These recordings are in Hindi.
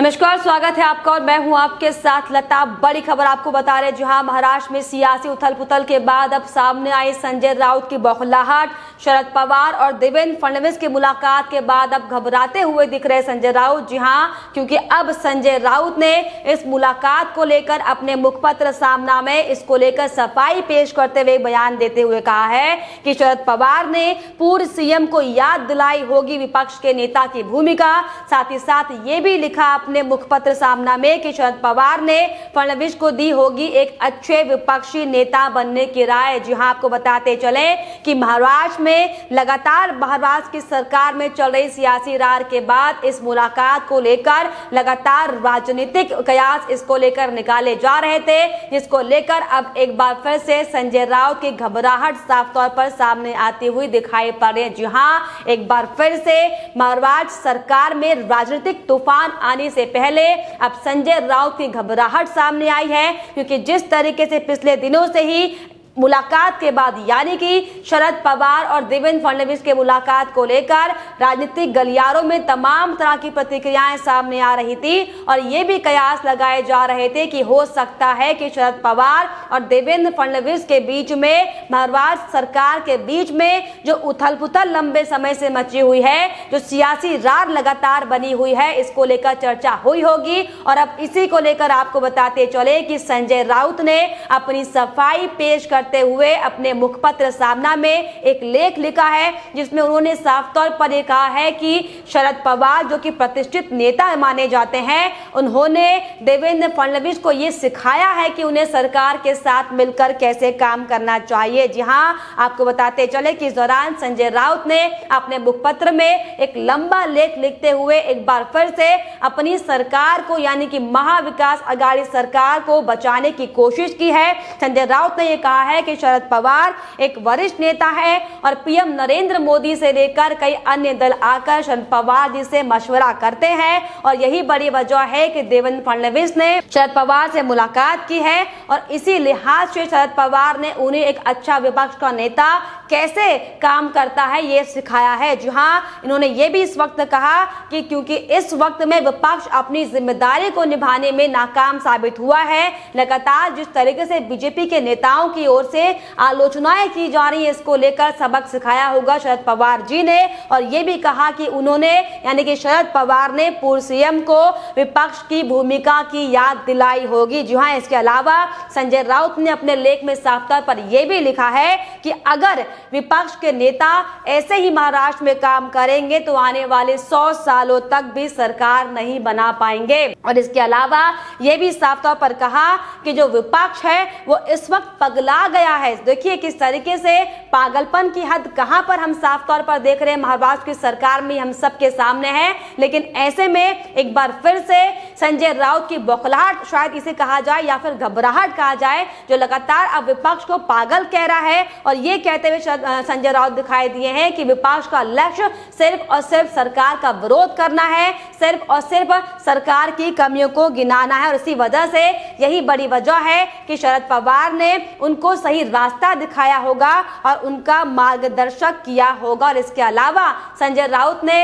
नमस्कार, स्वागत है आपका और मैं हूं आपके साथ लता। बड़ी खबर आपको बता रहे, जहां महाराष्ट्र में सियासी उथल पुथल के बाद अब सामने आई संजय राउत की बौखलाहट। शरद पवार और देवेंद्र फडणवीस की मुलाकात के बाद अब घबराते हुए दिख रहे संजय राउत। जी हां, क्योंकि अब संजय राउत ने इस मुलाकात को लेकर अपने मुखपत्र सामना में इसको लेकर सफाई पेश करते हुए बयान देते हुए कहा है कि शरद पवार ने पूर्व सीएम को याद दिलाई होगी विपक्ष के नेता की भूमिका। साथ ही साथ ये भी लिखा अपने मुखपत्र सामना में कि शरद पवार ने फडणवीस को दी होगी एक अच्छे विपक्षी नेता बनने की राय। जी हां, आपको बताते चले कि महाराष्ट्र में लगातार महाराष्ट्र की सरकार में चल रही सियासी रार के बाद इस मुलाकात को लेकर लगातार राजनीतिक कयास इसको लेकर निकाले जा रहे थे, जिसको लेकर अब एक बार फिर से संजय राउत की घबराहट साफ तौर पर सामने आती हुई दिखाई पड़ रही है। जी हां, एक बार फिर से महाराष्ट्र सरकार में राजनीतिक तूफान आने से पहले अब संजय राउत की घबराहट सामने आई है, क्योंकि जिस तरीके से पिछले दिनों से ही मुलाकात के बाद यानी कि शरद पवार और देवेंद्र फडणवीस के मुलाकात को लेकर राजनीतिक गलियारों में तमाम तरह की प्रतिक्रियाएं सामने आ रही थी और ये भी कयास लगाए जा रहे थे कि हो सकता है कि शरद पवार और देवेंद्र फडणवीस के बीच में, महाराष्ट्र सरकार के बीच में जो उथल पुथल लंबे समय से मची हुई है, जो सियासी रार लगातार बनी हुई है, इसको लेकर चर्चा हुई होगी। और अब इसी को लेकर आपको बताते चले कि संजय राउत ने अपनी सफाई पेश करते हुए अपने मुखपत्र सामना में एक लेख लिखा है, जिसमें उन्होंने साफ तौर पर यह कहा है कि शरद पवार जो कि प्रतिष्ठित नेता माने जाते हैं, उन्होंने देवेंद्र फडणवीस को यह सिखाया है कि उन्हें सरकार के साथ मिलकर कैसे काम करना चाहिए। जी हां, आपको बताते चले कि इस दौरान संजय राउत ने अपने मुखपत्र में एक लंबा लेख लिखते हुए एक बार फिर से अपनी सरकार को यानी कि महाविकास आघाड़ी सरकार को बचाने की कोशिश की है। संजय राउत ने यह कहा है कि शरद पवार एक वरिष्ठ नेता है और पीएम नरेंद्र मोदी से लेकर कई अन्य दल आकर शरद पवार जी से मशवरा करते हैं और यही बड़ी वजह है कि देवेंद्र फडणवीस ने शरद पवार से मुलाकात की है और इसी लिहाज से शरद पवार ने उन्हें एक अच्छा विपक्ष का नेता कैसे काम करता है ये सिखाया है। जी हां, इन्होंने ये भी इस वक्त कहा कि क्योंकि इस वक्त में विपक्ष अपनी जिम्मेदारी को निभाने में नाकाम साबित हुआ है, लगातार जिस तरीके से बीजेपी के नेताओं की ओर से आलोचनाएं की जा रही है, इसको लेकर सबक सिखाया होगा शरद पवार जी ने। और ये भी कहा कि उन्होंने यानी कि शरद पवार ने पूर्व सीएम को विपक्ष की भूमिका की याद दिलाई होगी। जी हां, इसके अलावा संजय राउत ने अपने लेख में साफ तौर पर यह भी लिखा है कि अगर विपक्ष के नेता ऐसे ही महाराष्ट्र में काम करेंगे तो आने वाले 100 सालों तक भी सरकार नहीं बना पाएंगे। और इसके अलावा यह भी साफ तौर पर कहा कि जो विपक्ष है वो इस वक्त पगला गया है। देखिए किस तरीके से पागलपन की हद कहां पर हम साफ तौर पर देख रहे हैं, महाराष्ट्र की सरकार में हम सबके सामने है। लेकिन ऐसे में एक बार फिर से संजय राउत की बौखलाहट शायद इसे कहा जाए या फिर घबराहट कहा जाए, जो लगातार अब विपक्ष को पागल कह रहा है और ये कहते हुए संजय राउत दिखाई दिए हैं कि विपक्ष का लक्ष्य सिर्फ और सिर्फ सरकार का विरोध करना है, सिर्फ और सिर्फ सरकार की कमियों को गिनाना है। और इसी वजह से यही बड़ी वजह है कि शरद पवार ने उनको सही रास्ता दिखाया होगा और उनका मार्गदर्शक किया होगा। और इसके अलावा संजय राउत ने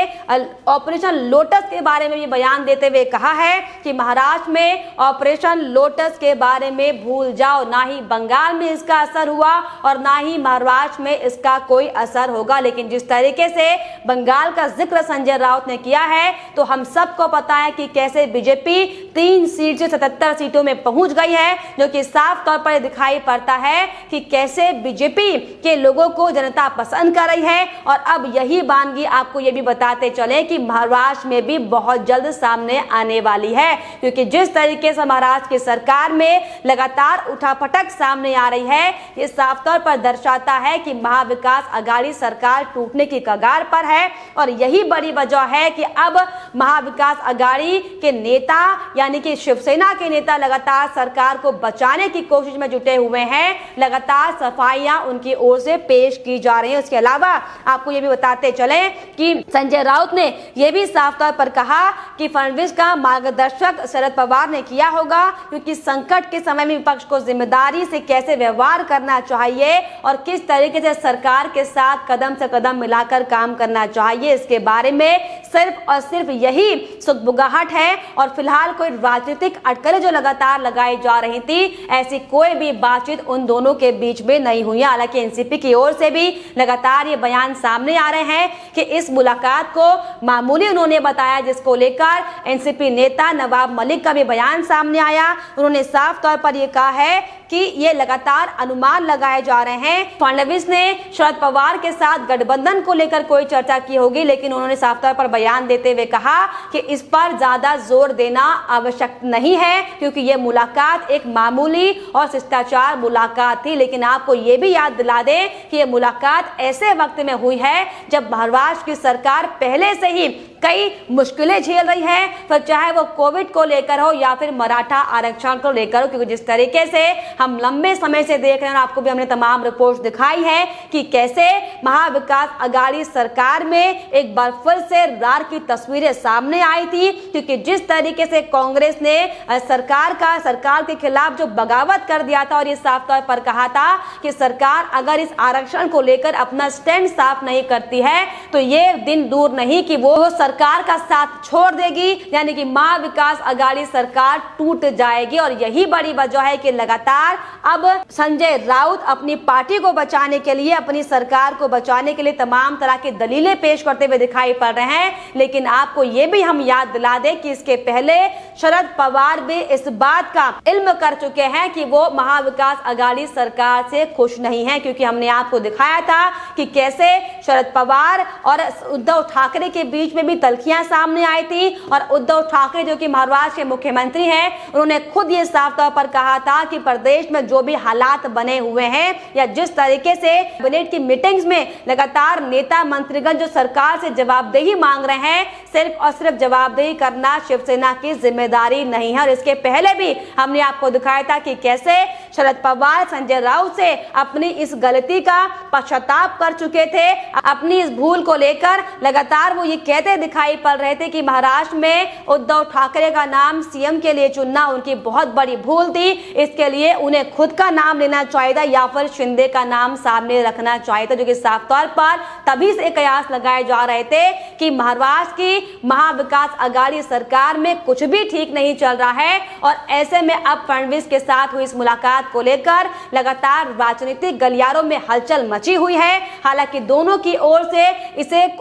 ऑपरेशन लोटस के बारे में भी बयान देते हुए कहा है कि महाराष्ट्र में ऑपरेशन लोटस के बारे में भूल जाओ, ना ही बंगाल में इसका असर हुआ और ना ही महाराष्ट्र में इसका कोई असर होगा। लेकिन जिस तरीके से बंगाल का जिक्र संजय राउत ने किया है, तो हम सबको पता है कि कैसे बीजेपी 3 सीट से 77 सीटों में पहुंच गई है, जो कि साफ तौर पर दिखाई पड़ता है कि कैसे बीजेपी के लोगों को जनता पसंद कर रही है। और अब यही वानगी आपको ये भी बताते चले कि महाराष्ट्र में भी बहुत जल्द सामने आने वाली है, क्योंकि जिस तरीके से महाराष्ट्र की सरकार में लगातार उठापटक सामने आ रही है, ये साफ तौर पर दर्शाता है कि महाविकास आघाड़ी सरकार टूटने की कगार पर है। और यही बड़ी वजह है कि अब महाविकास आघाड़ी के नेता यानी कि शिवसेना के नेता लगातार सरकार को बचाने की कोशिश में जुटे हुए हैं, लगातार सफाइयां उनकी ओर से पेश की जा रही हैं। उसके अलावा आपको ये भी बताते चले कि संजय राउत ने यह भी साफ तौर पर कहा कि फडणवीस का मार्गदर्शक शरद पवार ने किया होगा, क्योंकि संकट के समय में विपक्ष को जिम्मेदारी से कैसे व्यवहार करना चाहिए और किस तरीके से सरकार के साथ कदम से कदम मिलाकर काम करना चाहिए, इसके बारे में सिर्फ और सिर्फ यही सुगबुगाहट है और फिलहाल कोई राजनीतिक अटकलें जो लगातार लगाई जा रही थी, ऐसी कोई भी बातचीत उन दोनों के बीच में नहीं हुई। हालांकि एनसीपी की ओर से भी लगातार ये बयान सामने आ रहे हैं कि इस मुलाकात को मामूली उन्होंने बताया, जिसको लेकर एनसीपी नेता नवाब मलिक का भी बयान सामने आया। उन्होंने साफ तौर पर यह कहा है कि ये लगातार अनुमान लगाए जा रहे हैं। फडणवीस ने शरद पवार के साथ गठबंधन को लेकर कोई चर्चा की होगी, लेकिन उन्होंने साफ तौर पर बयान देते हुए कहा कि इस पर ज्यादा जोर देना आवश्यक नहीं है, क्योंकि ये मुलाकात एक मामूली और शिष्टाचार मुलाकात थी। लेकिन आपको ये भी याद दिला दें कि ये मुलाकात ऐसे वक्त में हुई है जब महाराष्ट्र की सरकार पहले से ही कई मुश्किलें झेल रही है, फिर चाहे वो कोविड को लेकर हो या फिर मराठा आरक्षण को लेकर हो। क्योंकि जिस तरीके से हम लंबे समय से देख रहे हैं, आपको भी हमने तमाम रिपोर्ट दिखाई है कि कैसे महाविकास अघाड़ी सरकार में एक बार फिर से रार की तस्वीरें सामने आई थी। क्योंकि जिस तरीके से कांग्रेस ने सरकार के खिलाफ जो बगावत कर दिया था और ये साफ तौर पर कहा था कि सरकार अगर इस आरक्षण को लेकर अपना स्टैंड साफ नहीं करती है तो ये दिन दूर नहीं कि वो सरकार का साथ छोड़ देगी, यानी कि महाविकास अघाड़ी सरकार टूट जाएगी। और यही बड़ी वजह है कि लगातार अब संजय राउत अपनी पार्टी को बचाने के लिए, अपनी सरकार को बचाने के लिए तमाम तरह की दलीलें पेश करते हुए दिखाई पड़ रहे हैं। लेकिन आपको ये भी हम याद दिला दें कि इसके पहले शरद पवार भी इस बात का इल्म कर चुके हैं कि वो महाविकास अघाड़ी सरकार से खुश नहीं है, क्योंकि हमने आपको दिखाया था कि कैसे शरद पवार और उद्धव ठाकरे के बीच में भी तल्खियां सामने आई थी। और उद्धव ठाकरे जो कि महाराष्ट्र के मुख्यमंत्री हैं, उन्होंने खुद ये साफ तौर पर कहा था कि प्रदेश में जो भी हालात बने हुए हैं या जिस तरीके से कैबिनेट की मीटिंग्स में लगातार नेता मंत्रीगण जो सरकार से जवाबदेही मांग रहे हैं, सिर्फ और सिर्फ जवाबदेही करना शिवसेना की जिम्मेदारी नहीं है। और इसके पहले भी हमने आपको दिखाया था कि कैसे शरद पवार संजय राउत से अपनी इस गलती का पश्चाताप कर चुके थे। अपनी इस भूल को लेकर लगातार वो ये कहते दिखाई पड़ रहे थे कि महाराष्ट्र में उद्धव ठाकरे का नाम सीएम के लिए चुनना उनकी बहुत बड़ी भूल थी, इसके लिए उन्हें खुद का नाम लेना चाहिए था या फिर शिंदे का नाम सामने रखना चाहिए था। जो कि साफ तौर पर तभी से कयास लगाए जा रहे थे कि महाराष्ट्र की महाविकास अघाड़ी सरकार में कुछ भी ठीक नहीं चल रहा है। और ऐसे में अब फडणवीस के साथ हुई इस मुलाकात को लेकर लगातार राजनीतिक गलियारों में हलचल मची हुई है। हालांकि दोनों की ओर से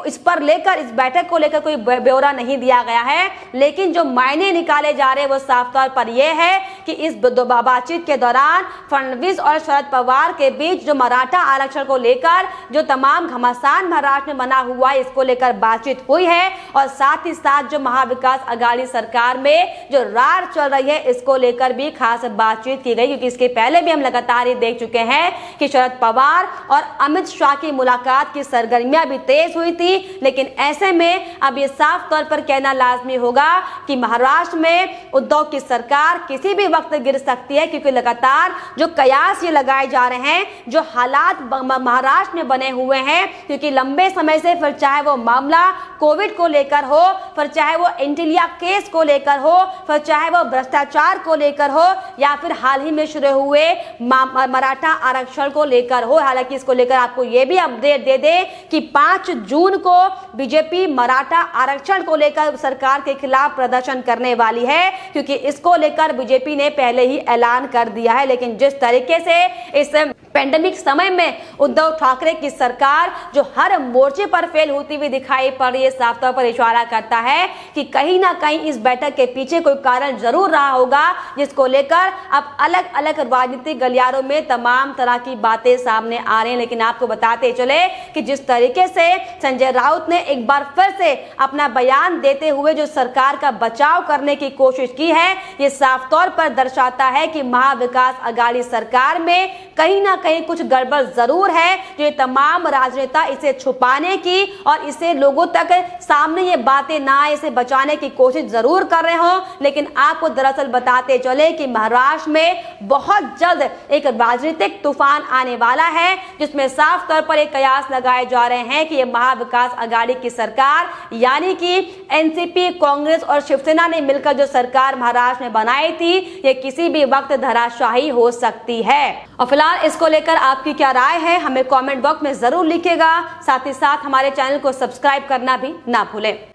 इस पर लेकर, इस बैठक को लेकर कोई ब्यौरा नहीं दिया गया है, लेकिन जो मायने निकाले जा रहे हैं वो साफ तौर पर यह है कि इस बातचीत के दौरान फडणवीस और शरद पवार के बीच जो मराठा आरक्षण को लेकर जो तमाम घमासान महाराष्ट्र में बना हुआ है, इसको लेकर बातचीत हुई है। और साथ ही साथ जो महाविकास अघाड़ी सरकार में जो रार चल रही है, इसको लेकर भी खास बातचीत की गई। क्योंकि इसके पहले भी हम लगातार ये देख चुके हैं कि शरद पवार और अमित शाह की मुलाकात की सरगर्मियां भी तेज हुई थी। लेकिन ऐसे में अब ये साफ तौर पर कहना लाजमी होगा कि महाराष्ट्र में उद्धव की सरकार किसी भी वक्त गिर सकती है, क्योंकि लगातार जो कयास ये लगाए जा रहे हैं, जो हालात महाराष्ट्र में बने हुए हैं, क्योंकि लंबे समय से फिर चाहे वो मामला कोविड को लेकर हो, फिर चाहे वो एंटिलिया केस को लेकर हो, फिर चाहे वो भ्रष्टाचार को लेकर हो, या फिर हाल ही में शुरू हुए मराठा आरक्षण को लेकर हो। हालांकि इसको लेकर आपको ये भी अपडेट दे दे कि 5 जून को बीजेपी मराठा आरक्षण को लेकर सरकार के खिलाफ प्रदर्शन करने वाली है, क्योंकि इसको लेकर बीजेपी ने पहले ही ऐलान कर दिया है। लेकिन जिस तरीके से इस पैंडेमिक समय में उद्धव ठाकरे की सरकार जो हर मोर्चे पर फेल होती हुई दिखाई पड़ रही है, साफ तौर पर इशारा करता है कि कहीं ना कहीं इस बैठक के पीछे कोई कारण जरूर रहा होगा, जिसको लेकर अब अलग अलग राजनीतिक गलियारों में तमाम तरह की बातें सामने आ रही हैं। लेकिन आपको बताते चले कि जिस तरीके से संजय राउत ने एक बार फिर से अपना बयान देते हुए जो सरकार का बचाव करने की कोशिश की है, ये साफ तौर पर दर्शाता है कि महाविकास अघाड़ी सरकार में कहीं ना कहीं कुछ गड़बड़ जरूर है। जो ये तमाम राजनेता इसे छुपाने की और इसे लोगों तक सामने ये बातें ना आए, इसे बचाने की कोशिश जरूर कर रहे हो। लेकिन आपको दरअसल बताते चले कि महाराष्ट्र में बहुत जल्द एक राजनीतिक तूफान आने वाला है, जिसमें साफ तौर पर एक कयास लगाए जा रहे हैं कि ये महाविकास अघाड़ी की सरकार, यानी कि एनसीपी, कांग्रेस और शिवसेना ने मिलकर जो सरकार महाराष्ट्र में बनाई थी, ये किसी भी वक्त धराशायी हो सकती है। और फिलहाल इसको लेकर आपकी क्या राय है, हमें कमेंट बॉक्स में जरूर लिखिएगा। साथ ही साथ हमारे चैनल को सब्सक्राइब करना भी ना भूलें।